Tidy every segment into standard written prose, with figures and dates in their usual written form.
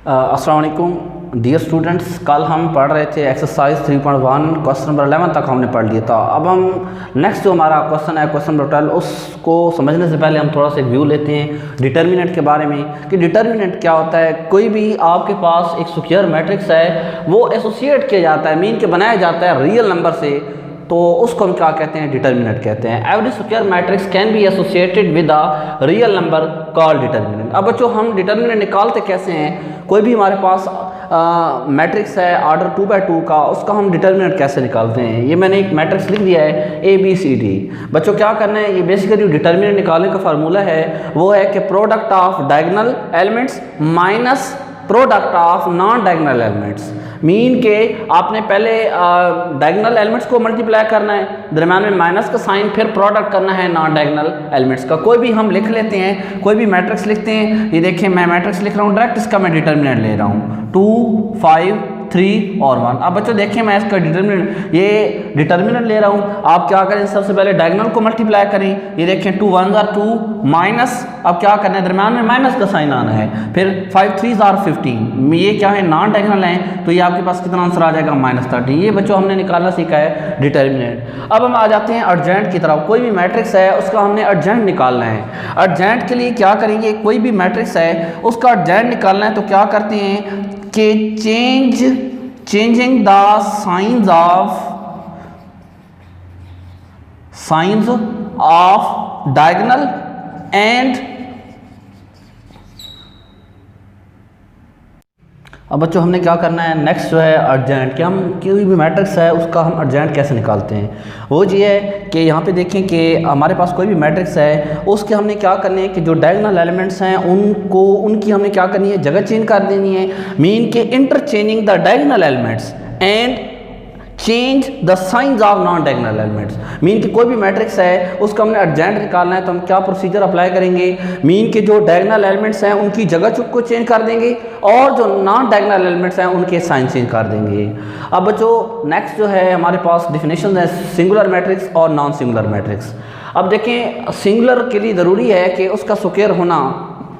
अस्सलाम वालेकुम dear students. कल हम पढ़ रहे थे एक्सरसाइज 3.1 क्वेश्चन नंबर 11 तक हमने पढ़ लिया था। अब हम नेक्स्ट जो हमारा क्वेश्चन है क्वेश्चन नंबर 12, उसको समझने से पहले हम थोड़ा सा व्यू लेते हैं डिटर्मिनेंट के बारे में कि डिटर्मिनेंट क्या होता है। कोई भी आपके पास एक स्क्वायर मैट्रिक्स है वो एसोसिएट किया जाता है, मीन के बनाया जाता है रियल नंबर से, तो उसको हम क्या कहते हैं, डिटर्मिनेंट कहते हैं। Every square matrix can be associated with a real number called determinant. अब बच्चों हम डिटर्मिनेंट निकालते कैसे हैं, कोई भी हमारे पास मैट्रिक्स है ऑर्डर 2×2 का, उसका हम डिटर्मिनेंट कैसे निकालते हैं। ये मैंने एक मैट्रिक्स लिख दिया है ABCD। बच्चों क्या करना है, ये बेसिकली डिटर्मिनेंट निकालने का फार्मूला है वो है कि product of diagonal elements minus product of non diagonal elements. Mean के आपने पहले डायगोनल एलिमेंट्स को मल्टीप्लाई करना है, दरम्यान में माइनस का साइन, फिर प्रोडक्ट करना है नॉन डायगोनल एलिमेंट्स का। कोई भी हम लिख लेते हैं, कोई भी मैट्रिक्स लिखते हैं। ये देखिए मैं मैट्रिक्स लिख रहा हूँ डायरेक्ट, इसका मैं डिटर्मिनेंट ले रहा हूँ 2, 5, 3 और 1। अब बच्चों देखिए मैं इसका डिटर्मिनेंट, ये डिटर्मिनेंट ले रहा हूँ। आप क्या करें, सबसे पहले डायगोनल को मल्टीप्लाई करें। ये देखें 2 1 2 माइनस, अब क्या करना है, दरम्यान में माइनस का साइन आना है, फिर 5 3 15। ये क्या है, नॉन डायगोनल है, तो ये आपके पास कितना आंसर आ जाएगा, -13। ये बच्चों हमने निकालना सीखा है डिटर्मिनेंट। अब हम आ जाते हैं अर्जेंट की तरफ। कोई भी मैट्रिक्स है उसका हमने अर्जेंट निकालना है। अर्जेंट के लिए क्या करेंगे, कोई भी मैट्रिक्स है उसका अर्जेंट निकालना है, तो क्या करते हैं कि changing the signs of diagonal and अब बच्चों हमने क्या करना है, नेक्स्ट जो है अर्जेंट, कि हम कोई भी मैट्रिक्स है उसका हम अर्जेंट कैसे निकालते हैं। वो ये है कि यहाँ पे देखें कि हमारे पास कोई भी मैट्रिक्स है उसके हमने क्या करने है कि जो डायगोनल एलिमेंट्स हैं उनकी हमने क्या करनी है, जगह चेंज कर देनी है। मीन के interchanging the diagonal elements and change the science of non diagonal elements. Mean की कोई भी मैट्रिक्स है उसका हमने अर्जेंट निकालना है, तो हम क्या प्रोसीजर अप्लाई करेंगे, मीन के जो डायगोनल एलिमेंट्स हैं उनकी जगह को चेंज कर देंगे और जो नॉन डायगोनल एलिमेंट्स हैं उनके साइन चेंज कर देंगे। अब बच्चों नेक्स्ट जो है हमारे पास डिफिनेशन है सिंगुलर मैट्रिक्स और नॉन सिंगुलर मैट्रिक्स। अब देखें सिंगुलर के लिए ज़रूरी है कि उसका स्क्वायर होना,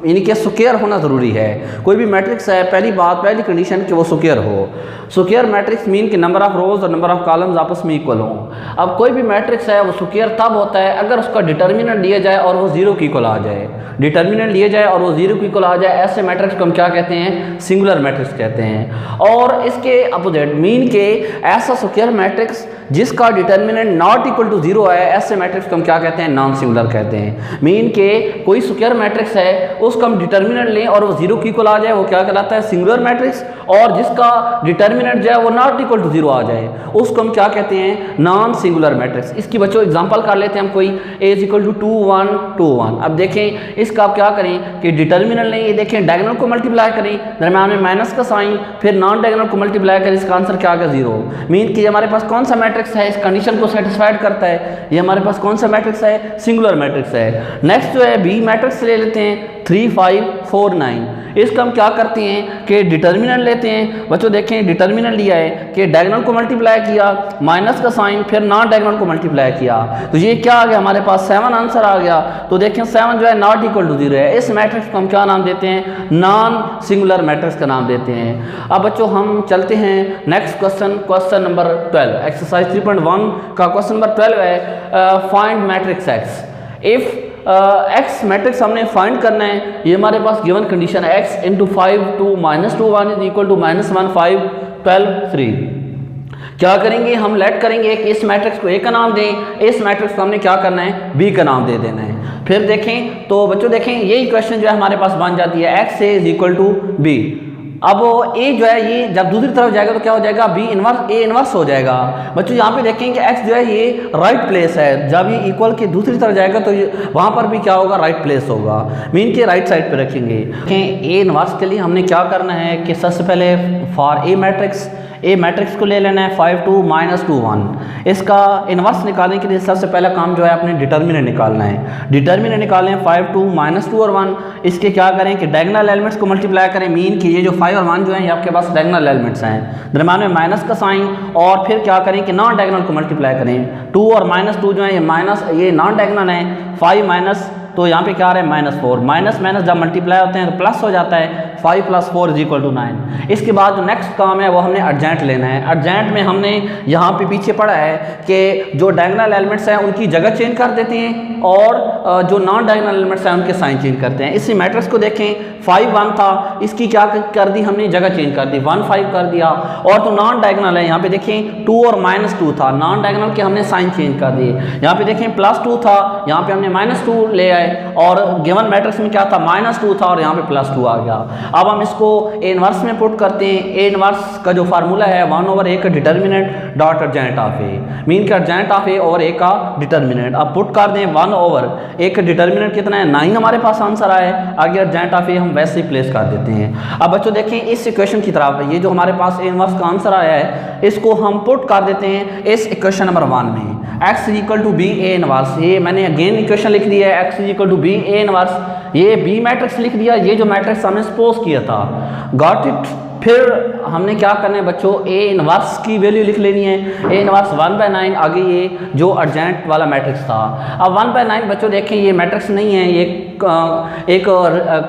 यानी कि स्क्वायर होना ज़रूरी है। कोई भी मैट्रिक्स है, पहली कंडीशन कि वो स्क्वायर हो। स्क्वायर मैट्रिक्स मीन कि नंबर ऑफ रोज और नंबर ऑफ कॉलम्स आपस में इक्वल हों। अब कोई भी मैट्रिक्स है वो स्क्वायर तब होता है अगर उसका डिटर्मिनेंट दिया जाए और वो 0 की इक्वल आ जाए। डिटर्मिनेंट लिया जाए और वो 0 की इक्वल आ जाए, ऐसे मैट्रिक्स को हम क्या कहते हैं, सिंगुलर मैट्रिक्स कहते हैं। और इसके अपोजिट मीन के ऐसा स्क्वायर मैट्रिक्स जिसका डिटर्मिनेंट नॉट इक्वल टू 0 है, ऐसे मैट्रिक्स को हम क्या कहते हैं, नॉन सिंगुलर कहते हैं। मीन के कोई स्क्वायर मैट्रिक्स है उसका हम डिटर्मिनेंट लें और वो 0 की इक्वल आ जाए, वो क्या कहलाता है, सिंगुलर मैट्रिक्स। और जिसका डिटर्मिनेंट जो है वो नॉट इक्वल टू 0 आ जाए उसको हम क्या कहते हैं, नॉन सिंगुलर मैट्रिक्स। इसकी बच्चों एग्जांपल कर लेते हैं हम, कोई A = 2 1 2 1। अब देखें इसका आप क्या करें कि डिटर्मिनेंट लें, ये देखें डायगोनल को मल्टीप्लाई करें, दरम्यान में माइनस का साइन, फिर नॉन डायगोनल को मल्टीप्लाई करें, इसका आंसर क्या आ गया, 0। मीन कि हमारे पास कौन सा मैट्रिक्स है इस कंडीशन को सेटिस्फाइड करता है, ये हमारे पास कौन सा मैट्रिक्स है, सिंगुलर मैट्रिक्स है। नेक्स्ट जो है B मैट्रिक्स ले लेते हैं 3 5 4 9। इसका हम क्या करते हैं कि डिटर्मिनेंट लेते हैं। बच्चों देखें डिटर्मिनेंट लिया है कि डायगोनल को मल्टीप्लाई किया, माइनस का साइन, फिर नॉन डायगोनल को मल्टीप्लाई किया, तो ये क्या आ गया, हमारे पास 7 आंसर आ गया। तो देखें 7 जो है नॉट इक्वल टू 0 है। इस मैट्रिक्स को हम क्या नाम देते हैं, नॉन सिंगुलर मैट्रिक्स का नाम देते हैं। अब बच्चों हम चलते हैं नेक्स्ट क्वेश्चन नंबर 12। एक्सरसाइज 3.1 का क्वेश्चन नंबर 12 है find matrix x. If x matrix हमने फाइंड करना है, ये हमारे पास गिवन कंडीशन है x × 5 2 -2 1 = -1 5 12 3। क्या करेंगे, हम लेट करेंगे कि इस मैट्रिक्स को A का नाम दें, इस मैट्रिक्स को हमने क्या करना है, B का नाम दे देना है। फिर देखें तो बच्चों देखें ये इक्वेशन जो है हमारे पास बन जाती है x = B। अब A जो है ये जब दूसरी तरफ जाएगा तो क्या हो जाएगा, B इनवर्स A इनवर्स हो जाएगा। बच्चों यहाँ पे देखें कि x जो है ये राइट प्लेस है, जब ये इक्वल के दूसरी तरफ जाएगा तो वहाँ पर भी क्या होगा, राइट प्लेस होगा, मीन के राइट साइड पे रखेंगे। A इनवर्स के लिए हमने क्या करना है कि सबसे पहले फॉर A मैट्रिक्स को ले लेना है 5 2 -2 1। इसका इन्वर्स निकालने के लिए सबसे पहला काम जो है अपने डिटर्मिनेंट निकालना है। डिटर्मिनेंट निकालें 5 2 -2 और 1। इसके क्या करें कि डायगोनल एलिमेंट्स को मल्टीप्लाई करें। मीन की ये जो 5 और 1 जो है ये आपके पास डायगोनल एलिमेंट्स हैं, दरम्यान में माइनस का साइन, और फिर क्या करें कि नॉन डायगोनल को मल्टीप्लाई करें। 2 और -2 जो है ये नॉन डायगोनल है, 5 माइनस तो यहाँ पे क्या आ रहा है, -4। माइनस माइनस जब मल्टीप्लाई होते हैं तो प्लस हो जाता है, 5 + 4 = 9। इसके बाद जो नेक्स्ट काम है वो हमने एडजेंट लेना है। एडजेंट में हमने यहाँ पे पीछे पढ़ा है कि जो डायगोनल एलिमेंट्स हैं उनकी जगह चेंज कर देते हैं और जो नॉन डायगोनल एलिमेंट्स हैं उनके साइन चेंज करते हैं। इसी मैट्रिक्स को देखें, 5 1 था, इसकी क्या कर दी हमने, जगह चेंज कर दी, 1 5 कर दिया। और तो नॉन डायगोनल है, यहाँ पे देखें 2 और -2 था, नॉन डायगोनल के हमने साइन चेंज कर दिए। यहाँ पे देखें +2 था, यहाँ पे हमने -2 ले आए और गिवन मैट्रिक्स में क्या था, -2 था और यहाँ पे +2 आ गया। अब हम इसको ए इनवर्स में पुट करते हैं। ए इनवर्स का जो फार्मूला है 1/a का determinant dot एडजेंट of A, mean का एडजेंट ऑफ ए ओवर ए का डिटर्मिनेंट। अब पुट कर दें 1/a का डिटर्मिनेंट कितना है, 9 हमारे पास आंसर आया है। आगे एडजेंट ऑफ ए हम वैसे ही प्लेस कर देते हैं। अब बच्चों देखें इस इक्वेशन की तरफ, ये जो हमारे पास ए इनवर्स का आंसर आया है इसको हम पुट कर देते हैं इस इक्वेशन नंबर 1 में। x = b a इनवर्स, ये मैंने अगेन इक्वेशन लिख दी है, x = b a इनवर्स, ये b मैट्रिक्स लिख दिया, ये जो मैट्रिक्स हमने सपोज किया था, गॉट इट। फिर हमने क्या करना है बच्चों, ए इनवर्स की वैल्यू लिख लेनी है, ए इनवर्स 1/9, आगे ये जो एडजेंट वाला मैट्रिक्स था। अब 1/9 बच्चों देखें ये मैट्रिक्स नहीं है, ये एक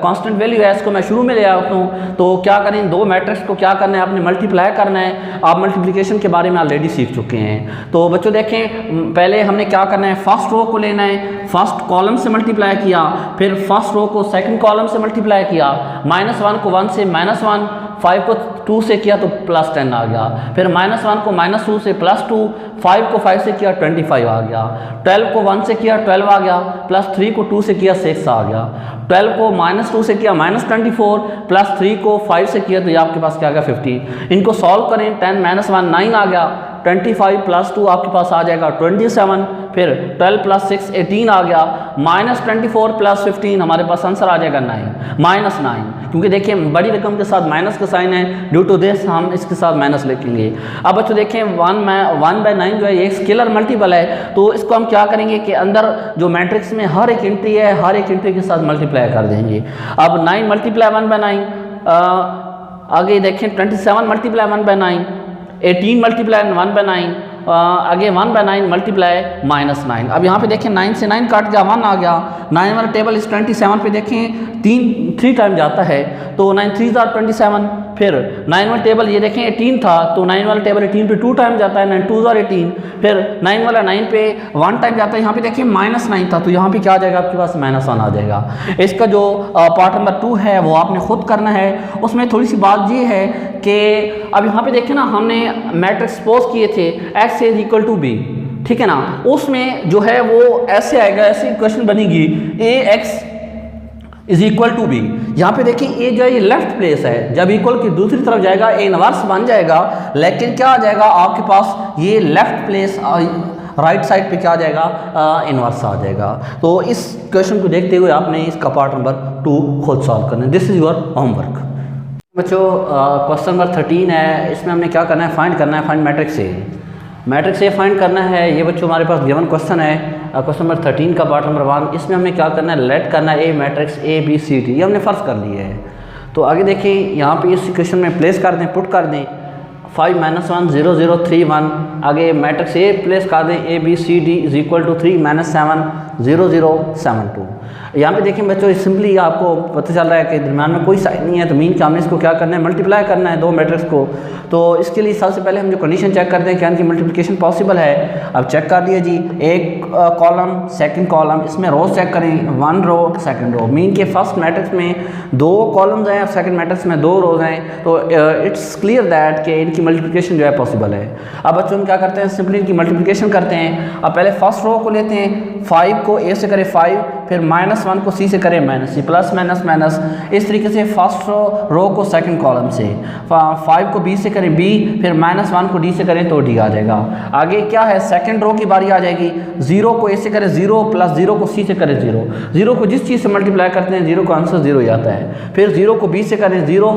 कांस्टेंट वैल्यू है, इसको मैं शुरू में ले आता हूँ। तो क्या करें, दो मैट्रिक्स को क्या करना है, आपने मल्टीप्लाई करना है। आप मल्टीप्लिकेशन के बारे में ऑलरेडी सीख चुके हैं। तो बच्चों देखें पहले हमने क्या करना है, फर्स्ट रो को लेना है, फर्स्ट कॉलम से मल्टीप्लाई किया, फिर फर्स्ट रो को सेकंड कॉलम से मल्टीप्लाई किया, -1 को 1 से -1, 5 को 2 से किया तो +10 आ गया, फिर -1 को -2 से +2, 5 को 5 से किया 25 आ गया, 12 को 1 से किया 12 आ गया, +3 को 2 से किया 6 आ गया, 12 को -2 से किया -24, +3 को 5 से किया तो ये आपके पास क्या आ गया 15। इनको सॉल्व करें, 10 - 1 9 आ गया, 25 + 2 आपके पास आ जाएगा 27, फिर 12 + 6 18 आ गया, -24 + 15 हमारे पास आंसर आ जाएगा 9, -9, क्योंकि देखिए बड़ी रकम के साथ माइनस का साइन है, ड्यू टू दिस हम इसके साथ माइनस लिखेंगे। अब बच्चों देखें 1/9 जो है ये स्केलर मल्टीपल है, तो इसको हम क्या करेंगे कि अंदर जो मैट्रिक्स में हर एक एंट्री है, हर एक एंट्री के साथ मल्टीप्लाई कर देंगे। अब 9 × 1/9, आगे देखें 27 × 1/9, 18 × 1/9, आगे 1/9 मल्टीप्लाई -9। अब यहाँ पे देखें 9 से 9 काट गया, 1 आ गया। 9 वाला टेबल इस 27 पे देखें 3 टाइम जाता है, तो 9 3 = 27। फिर 9 वाला टेबल ये देखें 18 था, तो 9 वाला टेबल 18 पे 2 टाइम जाता है, 9 2 = 18। फिर 9 वाला 9 पे 1 टाइम जाता है, यहाँ पे देखिए -9 था, तो यहाँ पे क्या आ जाएगा आपके पास -1 आ जाएगा। इसका जो पार्ट नंबर 2 है वो आपने खुद करना है। उसमें थोड़ी सी बात ये है कि अब यहाँ पे देखें ना, हमने मैट्रिक्स सपोज किए थे x = b, ठीक है ना, उसमें जो है वो ऐसे आएगा, ऐसी इक्वेशन बनेगी ax = b। यहाँ पे देखिए ए जो है ये लेफ्ट प्लेस है, जब इक्वल की दूसरी तरफ जाएगा ए इनवर्स बन जाएगा, लेकिन क्या आ जाएगा आपके पास ये लेफ्ट प्लेस राइट साइड पे क्या आ जाएगा, इनवर्स आ जाएगा। तो इस क्वेश्चन को देखते हुए आपने इसका पार्ट नंबर 2 खुद सॉल्व करना है। This is your homework. बच्चों क्वेश्चन नंबर 13 है, इसमें हमने क्या करना है, फाइंड करना है, find matrix A. Matrix A find करना है, ये बच्चों हमारे पास गिवन क्वेश्चन है, क्वेश्चन नंबर 13 का पार्ट नंबर 1। इसमें हमने क्या करना है, लेट करना है ए मैट्रिक्स ABCD, ये हमने फर्ज कर लिया है। तो आगे देखिए यहाँ पे इस इक्वेशन में प्लेस कर दें, पुट कर दें 5 - 1 0 0 3 1, आगे मैट्रिक्स ए प्लेस कर दें ABCD = 3 - 7 0 0 7 2। यहाँ पे देखें बच्चों सिंपली आपको पता चल रहा है कि दरम्यान में कोई साइन नहीं है, तो मीन का हमने इसको क्या करना है, मल्टीप्लाई करना है दो मैट्रिक्स को। तो इसके लिए सबसे पहले हम जो कंडीशन चेक करते हैं क्या इनकी मल्टीप्लिकेशन पॉसिबल है। अब चेक कर दिया जी, एक कॉलम सेकंड कॉलम, इसमें रोज चेक करें, 1 रो सेकंड रो, मीन के फर्स्ट मैट्रिक्स में 2 कॉलम्स हैं और सेकंड मैट्रिक्स में 2 रोज हैं, तो इट्स क्लियर दैट कि इनकी मल्टीप्लिकेशन जो है पॉसिबल है। अब बच्चों हम क्या करते हैं, सिंपली इनकी मल्टीप्लिकेशन करते हैं। अब पहले फर्स्ट रो को लेते हैं, 5 को ए से करें 5, फिर -1 को सी से करें -c, प्लस माइनस माइनस, इस तरीके से फर्स्ट रो को सेकंड कॉलम से, 5 को बी से करें b, फिर -1 को डी से करें तो डी आ जाएगा। आगे क्या है, सेकंड रो की बारी आ जाएगी, 0 को ए से करें 0, प्लस 0 को सी से करें 0, 0 को जिस चीज़ से मल्टीप्लाई करते हैं 0 का आंसर 0 ही आता है। फिर 0 को बी से करें 0,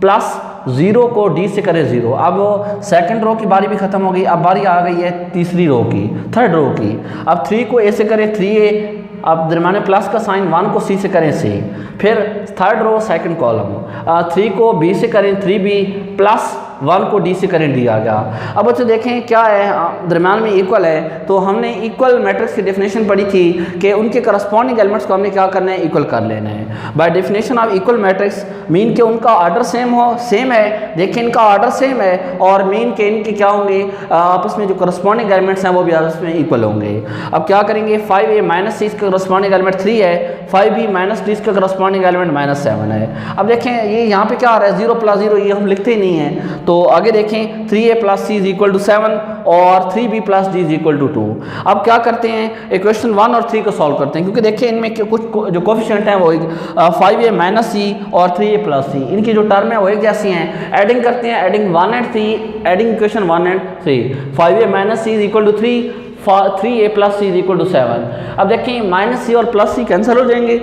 प्लस 0 को डी से करें 0। अब सेकंड रो की बारी भी खत्म हो गई, अब बारी आ गई है तीसरी रो की, थर्ड रो की। अब 3 को ए से करें 3a, अब दरम्यान प्लस का साइन, 1 को सी से करें c, फिर थर्ड रो सेकंड कॉलम, 3 को b से करें 3b, प्लस 1 को डी से करंट दिया गया। अब बच्चों देखें क्या है, दरम्यान में इक्वल है, तो हमने इक्वल मैट्रिक्स की डेफिनेशन पढ़ी थी कि उनके करस्पॉन्डिंग एलिमेंट्स को हमने क्या करना है, इक्वल कर लेना है। By definition of equal matrix mean के उनका ऑर्डर सेम है, देखिए इनका ऑर्डर सेम है, और मीन के इनके क्या होंगे, आपस में जो करस्पॉन्डिंग एलिमेंट्स हैं वो भी आपस में इक्वल होंगे। अब क्या करेंगे, 5a माइनस सी इसका करस्पॉन्डिंग एलिमेंट 3 है, 5b माइनस डी इसका करस्पॉन्डिंग एलिमेंट -7 है। अब देखें ये यहाँ पे क्या आ रहा है, 0 + 0, ये हम लिखते ही नहीं है, तो आगे देखें 3a + c = 7 और 3b + d = 2। अब क्या करते हैं, इक्वेशन 1 और 3 को सॉल्व करते हैं, क्योंकि देखिए इनमें कुछ जो कोफिशिएंट हैं वो 5a - c और 3a + c, इनकी जो टर्म है वो एक जैसी हैं। एडिंग करते हैं, adding 1 and 3, adding equation 1 and 3, 5a - c = 3, 3a + c = 7। अब देखिए -c और +c कैंसिल हो जाएंगे,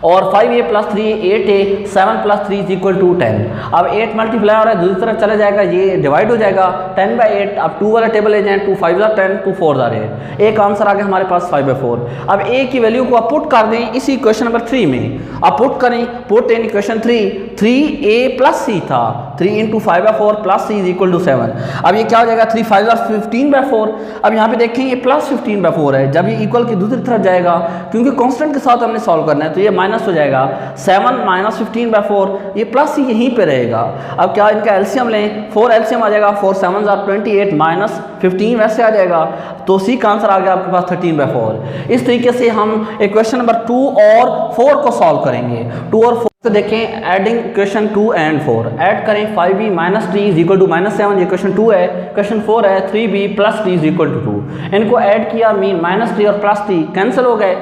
और 5a + 3 8a, 7 + 3 = 10। अब 8 मल्टीप्लाई हो रहा है, दूसरी तरफ चला जाएगा, ये डिवाइड हो जाएगा 10/8। अब 2 वाला टेबल ले जाएं, 2 5 = 10, 2 4 = 8, एक आंसर आ गया हमारे पास 5/4। अब a की वैल्यू को आप पुट कर दें इसी इक्वेशन नंबर 3 में, आप पुट करें, put in equation 3, 3a + c था, 3 × 5/4 + c = 7। अब ये क्या हो जाएगा, 3 5 = 15/4। अब यहाँ पे देखें ये +15/4 है, जब ये इक्वल की दूसरी तरफ जाएगा, क्योंकि कांस्टेंट के साथ हमने सॉल्व करना है, तो ये माइनस हो जाएगा, 7 - 15/4, ये प्लस यहीं पे रहेगा। अब क्या इनका एलसीएम लें, 4 एलसीएम आ जाएगा, 4 7 = 28 -15 वैसे आ जाएगा, तो सी का आंसर आ गया आपके पास 13/4। इस तरीके से हम इक्वेशन नंबर 2 और 4 को सॉल्व करेंगे। 2 और 4 तो देखें, एडिंग इक्वेशन 2 and 4, ऐड करें 5b - d = -7, ये क्वेश्चन 2 है, क्वेश्चन 4 है 3b + d = 2। इनको ऐड किया, मीन -3 और +3 कैंसिल हो गए,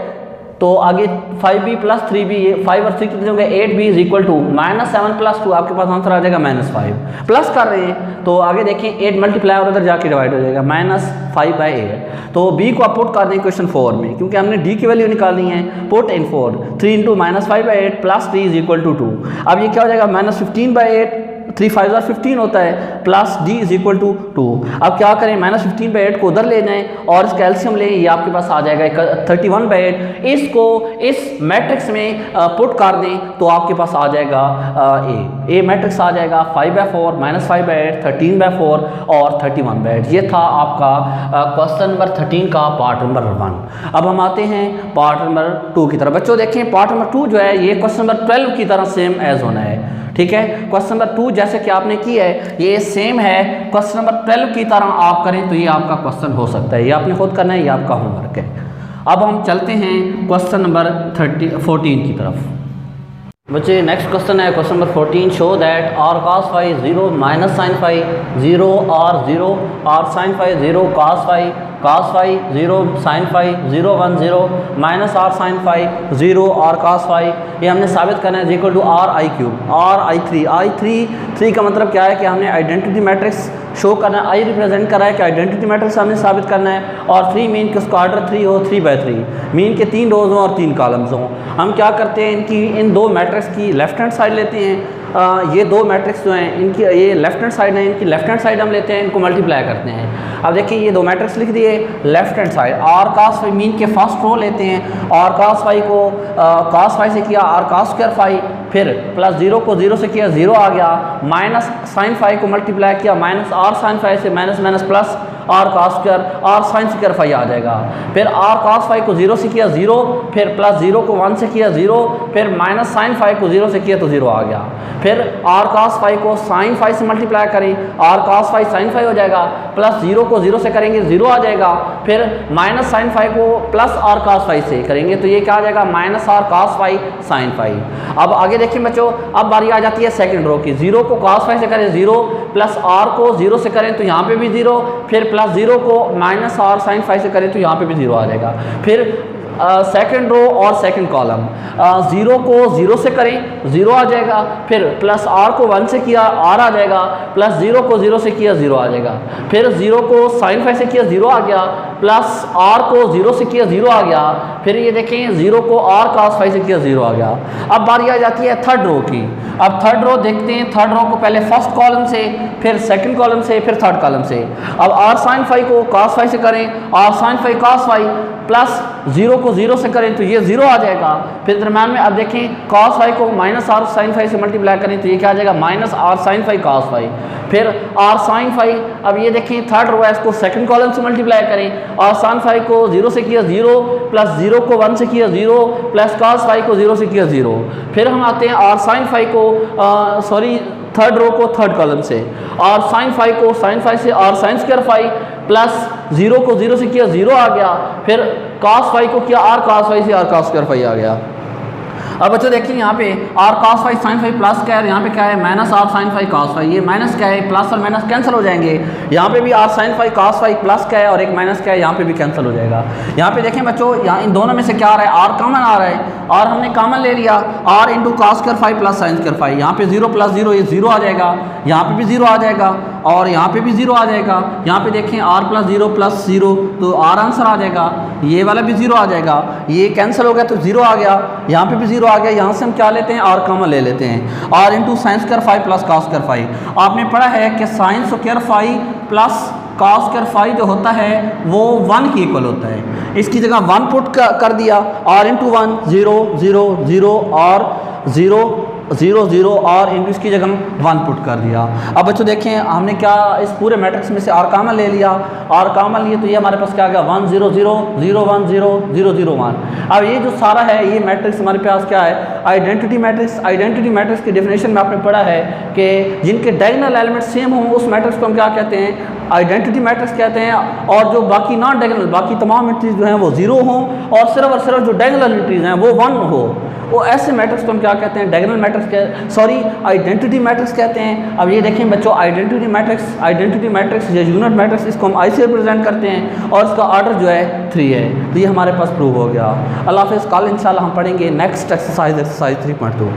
तो आगे 5b + 3b, 5 और 3 कितने हो गए, 8b = -7 + 2, आपके पास आंसर आ जाएगा -5। प्लस कर रहे हैं तो आगे देखें 8 मल्टीप्लाई और उधर जाके डिवाइड हो जाएगा, -5/8। तो b को आप पुट कर दें क्वेश्चन 4 में, क्योंकि हमने d की वैल्यू निकालनी है, पुट इन 4, 3 × -5/8 + d = 2। अब ये क्या हो जाएगा, -15/8, 3 5 = 15 होता है, प्लस d = 2। अब क्या करें, -15/8 को उधर ले जाएं और इसका एलसीएम लें, ये आपके पास आ जाएगा 31/8। इसको इस मैट्रिक्स में पुट कर दें तो आपके पास आ जाएगा ए मैट्रिक्स आ जाएगा 5/4 -5/8 13/4 और 31/8। ये था आपका क्वेश्चन नंबर 13 का पार्ट नंबर 1। अब हम आते हैं पार्ट नंबर 2 की तरफ। बच्चों देखें पार्ट नंबर 2 जो है ये क्वेश्चन नंबर 12 की तरह सेम एज होना है, ठीक है। क्वेश्चन नंबर 2 जैसे कि आपने की है ये सेम है, क्वेश्चन नंबर 12 की तरह आप करें तो ये आपका क्वेश्चन हो सकता है, ये आपने खुद करना है, ये आपका होमवर्क है। अब हम चलते हैं क्वेश्चन नंबर 14 की तरफ। बच्चे नेक्स्ट क्वेश्चन है question number 14, show that r cos phi 0 - sin phi 0 r 0 r sin phi 0 cos phi 0 sin phi 0 1 0 -r sin phi 0 r cos phi, ये हमने साबित करना है इक्वल टू r(i3) i3 का मतलब क्या है कि हमने आइडेंटिटी मैट्रिक्स शो करना है, i रिप्रेजेंट कर रहा है कि आइडेंटिटी मैट्रिक्स हमने साबित करना है, और 3 मीन कि उसका ऑर्डर 3 हो, 3/3 मीन के 3 रोज़ हों और 3 कॉलम्स हों। हम क्या करते हैं, इनकी इन दो मैट्रिक्स की लेफ्ट हैंड साइड लेते हैं, ये दो मैट्रिक्स जो हैं इनकी ये लेफ्ट हैंड साइड है, इनकी लेफ्ट हैंड साइड हम लेते हैं, इनको मल्टीप्लाई करते हैं। अब देखिए ये दो मैट्रिक्स लिख दिए left hand side, r cos phi mean के फर्स्ट रो लेते हैं, r cos phi को cos phi से किया r cos square phi, फिर प्लस 0 को 0 से किया 0 आ गया, माइनस sin phi को मल्टीप्लाई किया -r sin phi से minus plus r cos square r sin square phi आ जाएगा, फिर r cos phi को 0 से किया 0, फिर प्लस 0 को 1 से किया 0, फिर माइनस sin phi को 0 से किया तो 0 आ गया, फिर r cos phi को sin phi से मल्टीप्लाई करें, r cos phi sin phi हो जाएगा, प्लस 0 को 0 से करेंगे 0 आ जाएगा, फिर माइनस sin phi को प्लस r cos phi से करेंगे तो ये क्या आ जाएगा -r cos phi sin phi। अब आगे देखिए बच्चों, अब बारी आ जाती है सेकंड रो की, 0 को cos phi से करें 0, प्लस r को 0 से करें तो यहाँ पे भी 0, फिर प्लस 0 को -r sin phi से करें तो यहाँ पे भी 0 आ जाएगा, फिर सेकंड रो और सेकंड कॉलम, 0 को 0 से करें 0 आ जाएगा, फिर प्लस r को 1 से किया r आ जाएगा, प्लस 0 को 0 से किया 0 आ जाएगा, फिर 0 को sin phi से किया 0 आ गया, प्लस r को 0 से किया 0 आ गया, फिर ये देखें 0 को r cos phi से किया 0 आ गया। अब बारी आ जाती है थर्ड रो की। अब थर्ड रो देखते हैं, थर्ड रो को पहले फर्स्ट कॉलम से, फिर सेकंड कॉलम से, फिर थर्ड कॉलम से। अब r sin phi को cos phi से करें, r sin phi cos phi, plus 0 को 0 से करें तो ये 0 आ जाएगा। फिर दरम्यान में अब देखें cos फाई को माइनस आर साइन फाई से मल्टीप्लाई करें तो ये क्या आ जाएगा, minus r sine phi cos phi. फिर आर साइन फाई, अब ये देखें थर्ड रो है, इसको सेकंड कॉलम से मल्टीप्लाई करें। आर साइन फाई को 0 से किया 0, प्लस 0 को 1 से किया 0, प्लस cos फाई को 0 से किया 0। फिर हम आते हैं आर साइन फाई को थर्ड रो को थर्ड कॉलम से, आर साइन फाई को साइन फाई से r sine square phi, plus 0 को 0 से किया 0 आ गया। फिर cos फाई को किया आर cos फाई से आर cos स्क्वायर फाई आ गया। अब बच्चों देखिए यहाँ पे r cos phi sine phi plus क्या है, यहाँ पे क्या है minus r sine phi cos phi, ये माइनस क्या है, प्लस और माइनस कैंसिल हो जाएंगे। यहाँ पे भी r sine phi cos phi plus क्या है और एक माइनस क्या है, यहाँ पे भी कैंसिल हो जाएगा। यहाँ पे देखें बच्चों, यहाँ इन दोनों में से क्या आ रहा है, आर कॉमन आ रहा है, और हमने कॉमन ले लिया r into cos square phi plus sine square phi. यहाँ पे 0 प्लस 0 ये 0 आ जाएगा, यहाँ पे भी 0 आ जाएगा और यहाँ पे भी 0 आ जाएगा। यहाँ पे देखें आर प्लस 0 प्लस 0 तो आर आंसर आ जाएगा, ये वाला भी 0 आ जाएगा, ये कैंसिल हो गया तो 0 आ गया, यहाँ पे भी 0 आ गया। यहाँ से हम क्या लेते हैं, आर कॉमन ले लेते हैं, r into sine square phi plus cos square phi. आपने पढ़ा है कि sine square phi plus cos square phi जो होता है वो 1 के इक्वल होता है। इसकी जगह 1 पुट कर दिया, आर इंटू 1 0 0 0 और 0 0 0 और इंटू इसकी जगह 1 पुट कर दिया। अब बच्चों देखें हमने क्या इस पूरे मैट्रिक्स में से आर कॉमन ले लिया, आर कॉमन लिए तो ये हमारे पास क्या आ गया 1 0 0 0 1 0 0 0 1। अब ये जो सारा है ये मैट्रिक्स हमारे पास क्या है, आइडेंटिटी मैट्रिक्स। आइडेंटिटी मैट्रिक्स की डेफिनेशन में आपने पढ़ा है कि जिनके डायगोनल एलिमेंट सेम हों उस मैट्रिक्स को हम क्या कहते हैं, आइडेंटिटी मैट्रिक्स कहते हैं। और जो बाकी नॉन डायगोनल, बाकी तमाम एंट्रीज जो हैं वो 0 हों और सिर्फ जो डायगोनल एंट्रीज हैं वो 1 हो, वो ऐसे मैट्रिक्स को हम क्या कहते हैं, डायगोनल मैट्रिक्स आइडेंटिटी मैट्रिक्स कहते हैं। अब ये देखें बच्चों, आइडेंटिटी मैट्रिक्स या यूनिट मैट्रिक्स, इसको हम आई से रिप्रेजेंट करते हैं और इसका ऑर्डर जो है 3 है। तो ये हमारे पास प्रूव हो गया। अल्लाह हाफ़िज़। कल इंशाल्लाह हम पढ़ेंगे नेक्स्ट एक्सरसाइज 3.2।